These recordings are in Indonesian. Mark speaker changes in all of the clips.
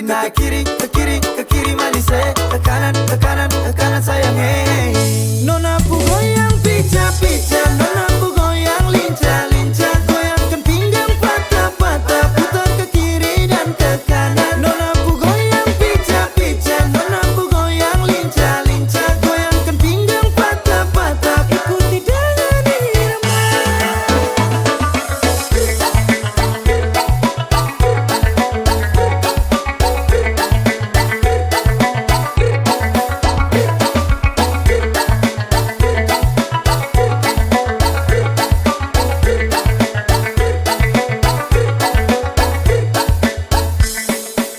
Speaker 1: Nah ke kiri manis ke kanan sayang Nona pu goyang pica-pica, nona pu goyang lincah-lincah, goyangkan pinggang patah-patah, putar ke kiri dan ke kanan. Nona pu goyang pica-pica, nona pu goyang lincah-lincah, goyangkan pinggang patah-patah, ikuti dengan irama.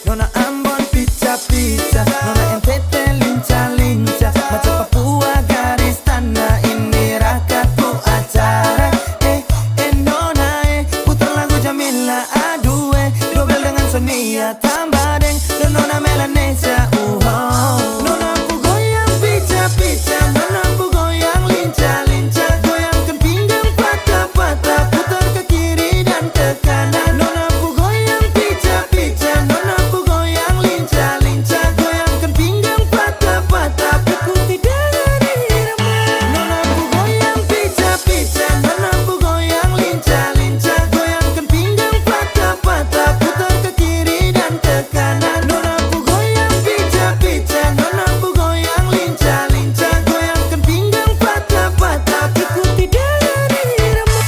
Speaker 1: Nona Ambon pica-pica, nona NTT lincah-lincah, macam Papua garis tanah, ini rakatku acara. Nona putar lagu Jamila, aduh dobel dengan Sonia, tambah deng dan nona Melanesia. Nona pu goyang pica-pica, nona pu goyang lincah-lincah, goyangkan pinggang patah-patah, putar ke kiri dan ke kanan. Nona pu goyang pica-pica, nona pu goyang lincah-lincah, goyangkan pinggang patah-patah, ikuti dengan irama. Nona pu goyang pica-pica, nona pu goyang lincah-lincah, goyangkan pinggang patah-patah, putar ke kiri dan ke kanan. Nona pu goyang pica-pica, nona pu goyang lincah-lincah, goyangkan pinggang patah-patah, ikuti dengan irama.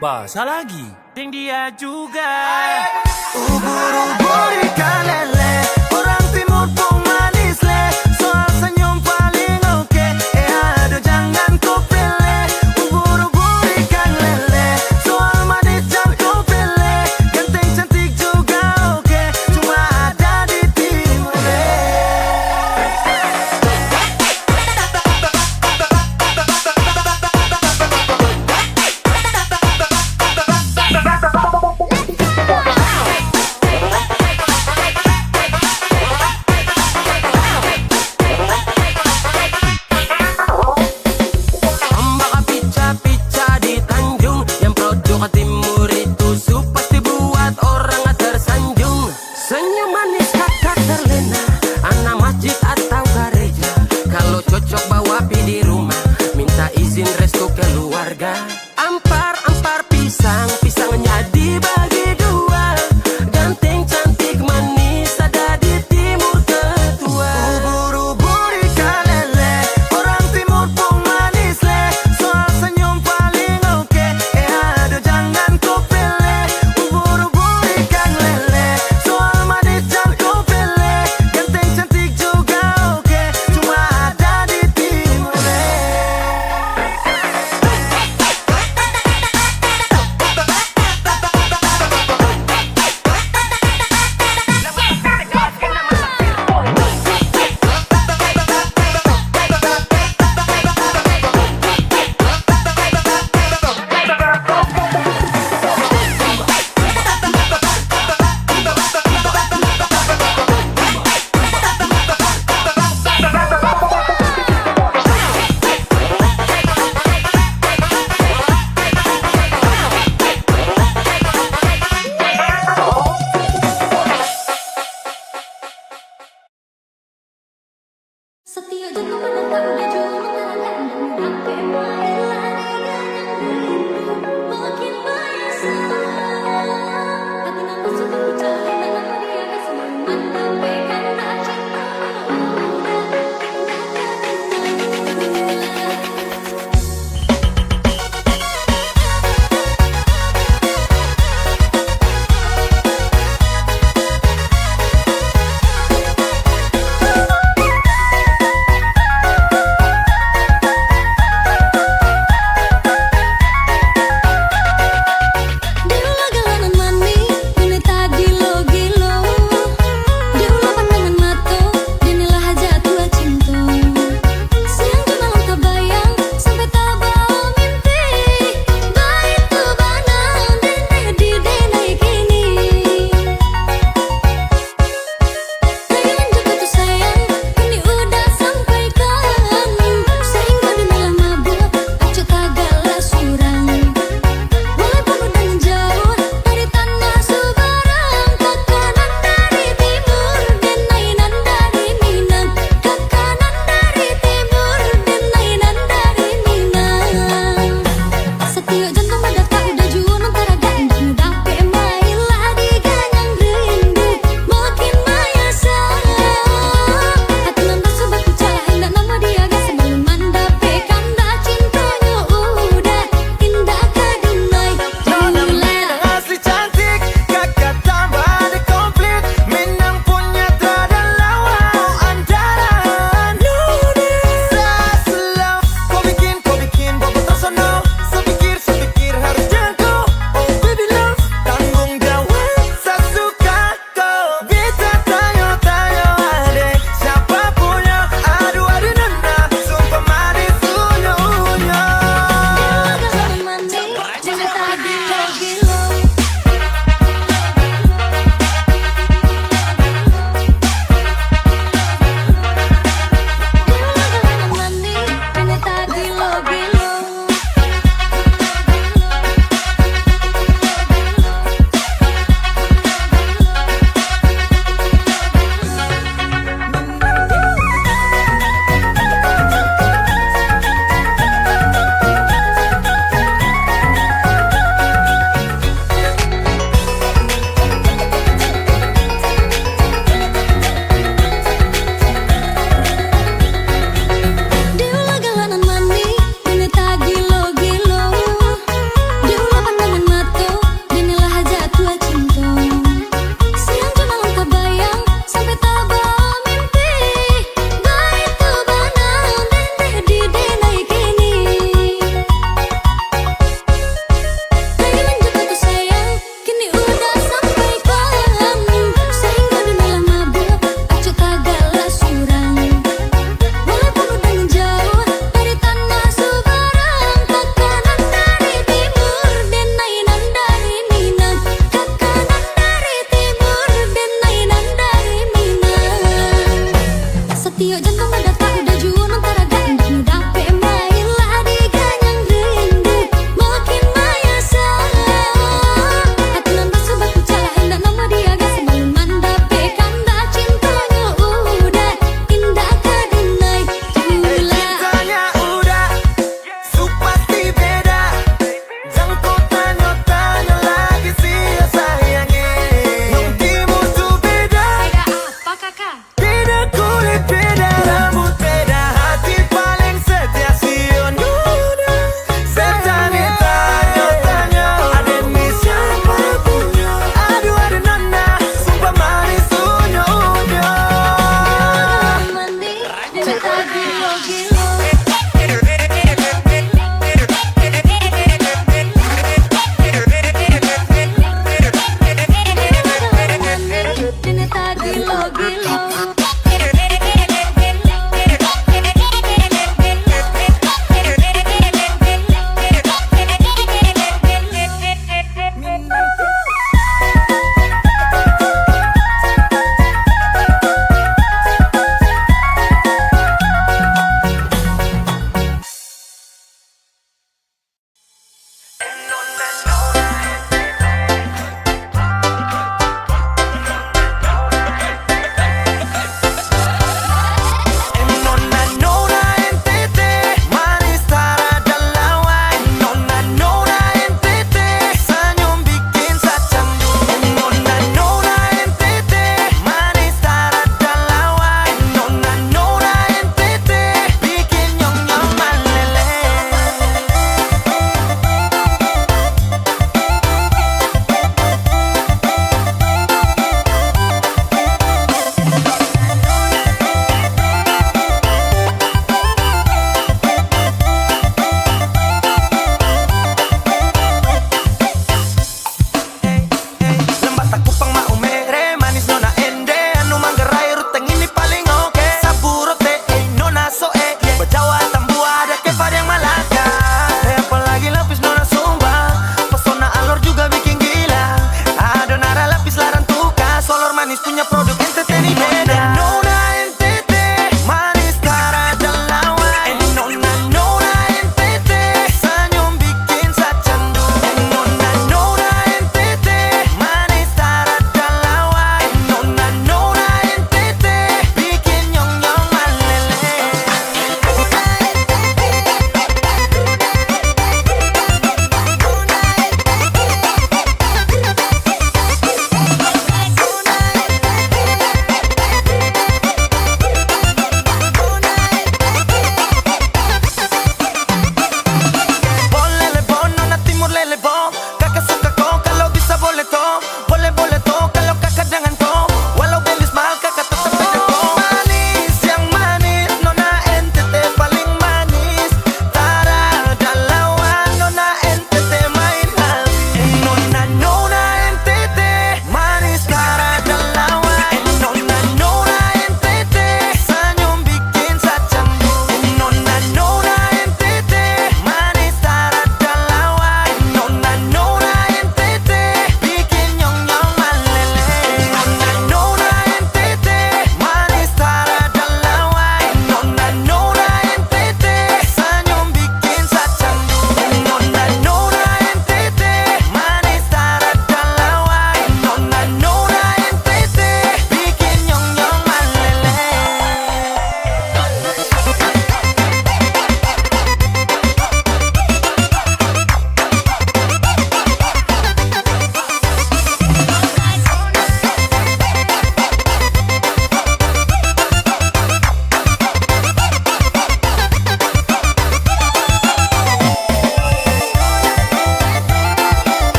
Speaker 2: Bahasa lagi
Speaker 1: Deng dia juga ubur-ubur ikan lele, orang timur pun manis le, soal senyum paling oke. Aduh jangan kau pilih ubur-ubur ikan lele, soal manis jangan kau pilih, ganteng cantik juga oke, cuma ada di timur le. Ampar-ampar pisang, pisangnya dibagi dua, ganteng cantik manis ada di timur tetua. Ubur-ubur ikan lele, orang timur pun manis le, soal senyum paling oke. Aduh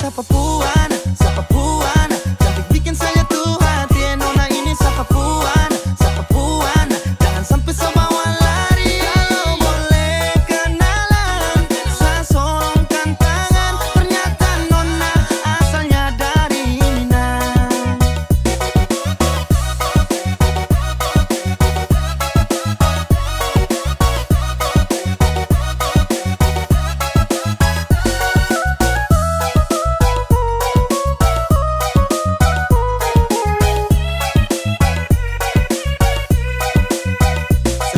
Speaker 1: siapa Puana, siapa Puana, cantik bikin saya tuh hati. Nona ini siapa Puana, siapa Puana, jangan sampai sebawa lari. Kalau boleh kenalan, saya solongkan tangan. Ternyata Nona asalnya dari Minang.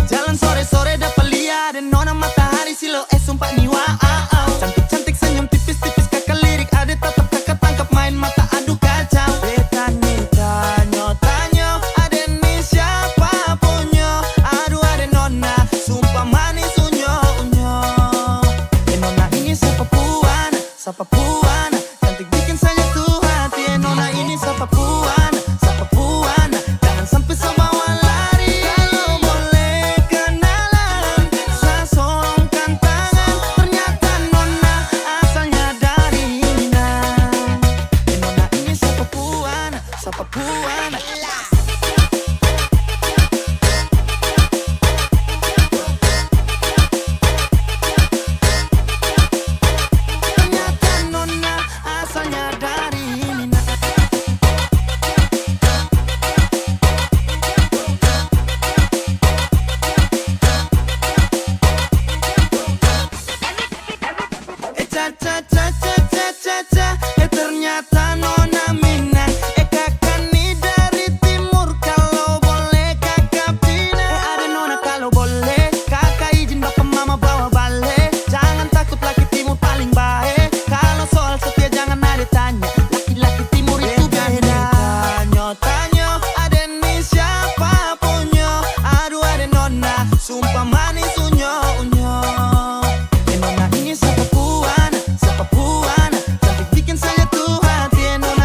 Speaker 1: Sejalan sore-sore dapat lihat ada Nona matahari silo sumpah ni wow. Cantik-cantik senyum tipis-tipis kakak lirik ada tatap kakak tangkap main mata adu kacau. Betani tanyo-tanyo ada ni siapa punyo. Aduh ada Nona sumpah manis unyo-unyo. Nona ini siapa Puana, siapa Puana, cantik bikin saya tuh hati. Nona ini siapa Puana, siapa Puana, jangan sampai sebawa lari. Kalau boleh kenalan, saya solongkan tangan. Ternyata Nona asalnya dari Minang. Nona ini siapa Puana, siapa Puana. Ternyata Nona asalnya dari Minang. Cha cha cha cha cha cha cha. Ternyata Nona Minang. Kakak nih dari timur. Kalau boleh kakak pindah. Ada Nona kalau boleh kakak izin bapak mama bawa balik. Jangan takut laki timur paling baik. Kalau soal setia jangan ada tanya. Laki-laki timur itu beda. Tanyo-tanyo ada nih siapa punyo. Aduh ada Nona sumpah manis unyo-unyo. Nona ini siapa Puana, siapa Puana, cantik bikin saya tuh hati. Nona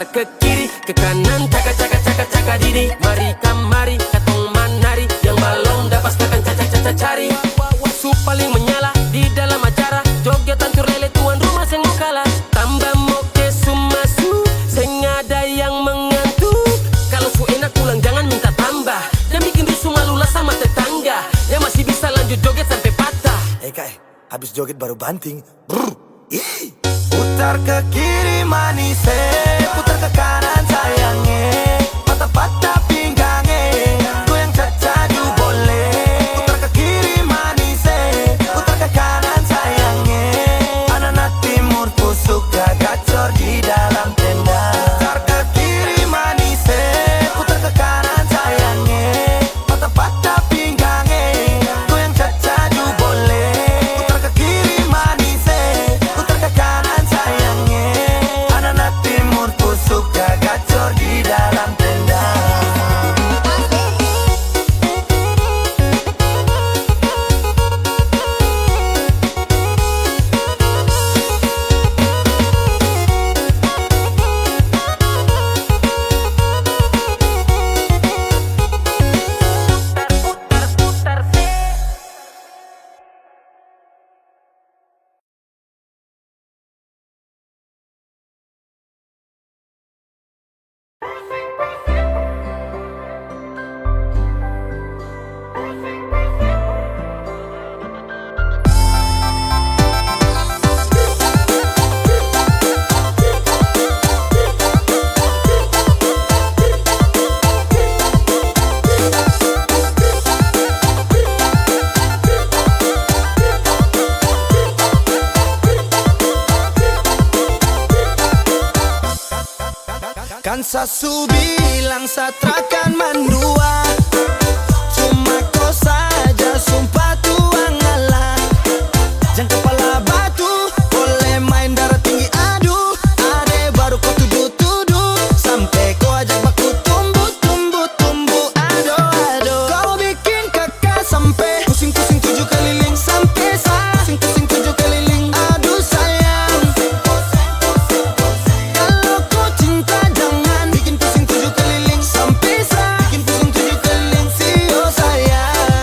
Speaker 2: putar ke kiri, ke kanan, caka caka caka caka didi. Mari kamari, katong manari, yang balong dapat sekarang caca caca cari. Su paling menyala di dalam acara, joget tantur lele tuan rumah seng mau kalah. Tambah moke sumasu, seng ada yang mengantuk. Kalau su enak pulang jangan minta tambah, dan bikin rusuh malulah sama tetangga. Ya masih bisa lanjut joget sampai patah.
Speaker 1: Kak, habis joget baru banting. Putar ke kiri manise, putar ke kanan sayangnya, patah-patah pinggangnya, goyang cacadu boleh. Putar ke kiri manise, putar ke kanan sayangnya, anak-anak timur ku suka gacor di dalam tenda. Putar ke kiri manise, putar ke kanan sayangnya, patah-patah pinggangnya, goyang cacadu boleh. Putar ke kiri manise, putar ke kanan sayangnya, anak-anak timur ku suka gacor di dalam tenda. Kan sasu bilang satrakan mandua, cuma kau saja sumpah tuang ngalah. Jangan kepala batu, boleh main darah tinggi aduh. Ade baru kau tuduh-tuduh, sampai kau ajak baku tumbuh-tumbuh-tumbuh. Aduh-aduh, kau bikin kakak sampai pusing-pusing 7 keliling. Sampai pusing-pusing 7 keliling. Aduh sayang, kalau kau cinta jangan bikin pusing 7 keliling. Sampai bikin pusing 7 keliling. Sio sayang.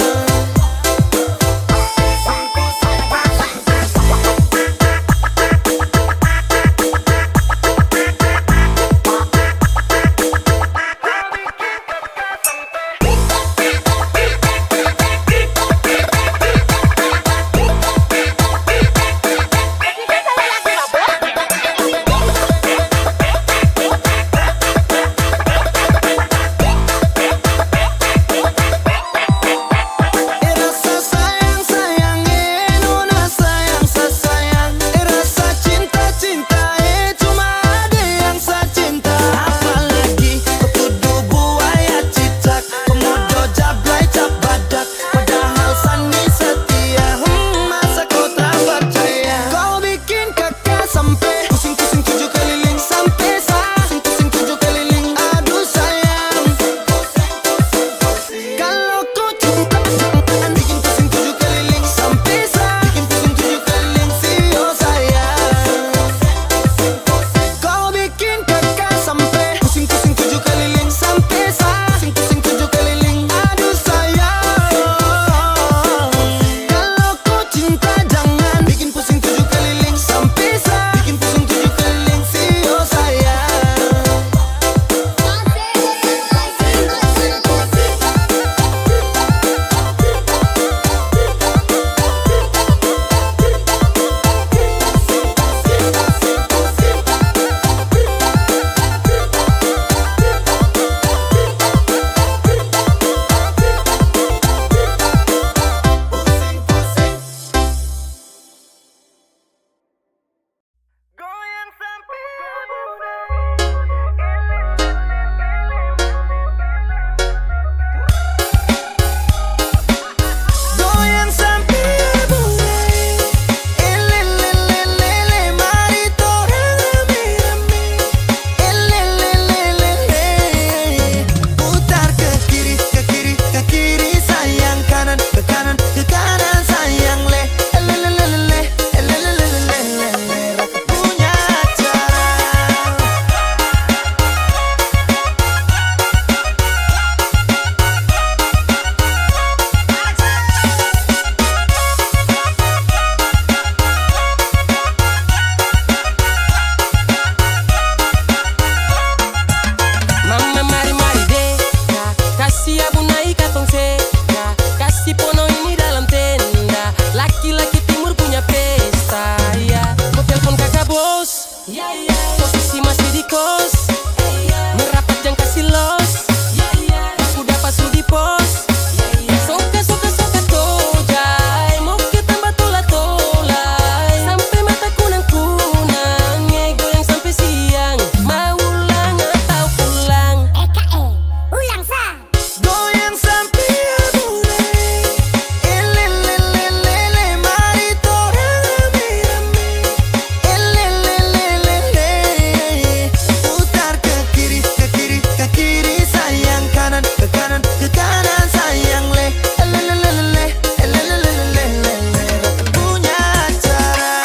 Speaker 2: Posisi masih di kos, merapat jangan kasih los. Aku dapat sudi pos. Soka soka soka tojai, mau ke tambah tola tolai. Sampai mata kunang kunang, goyang sampai siang. Mau ulang atau pulang?
Speaker 3: Ulang sa.
Speaker 1: Goyang sampai mulai. Elelelelele, mari torang rame-rame. Elelelelele, putar ke kiri, ke kiri, ke kiri sayang, kanan, ke kanan, ke kanan sayang le. Elelelelele, elelelelele, Raka punya acara.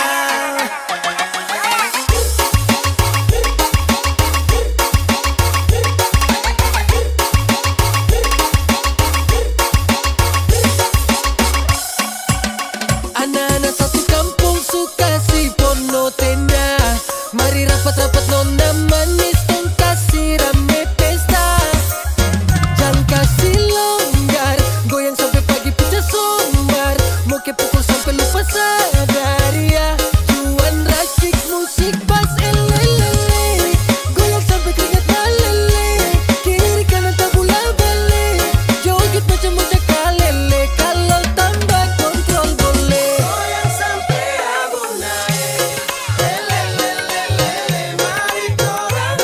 Speaker 2: Anak-anak satu kampung suka si pono tenda. Mari rapat-rapat nona manis dong kasih rame pesta. Jangan kasih longgar, goyang sampai pagi pecah sombar. Mau ke pukul sampai lupa sadar ya. Juan racik musik pas elelele, goyang sampai keringat malele. Kiri kanan tabula balik, joget macam bocah kalele. Kalau tambah kontrol boleh.
Speaker 1: Goyang sampai abu naik. Elelelelele, mari torang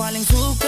Speaker 1: paling suka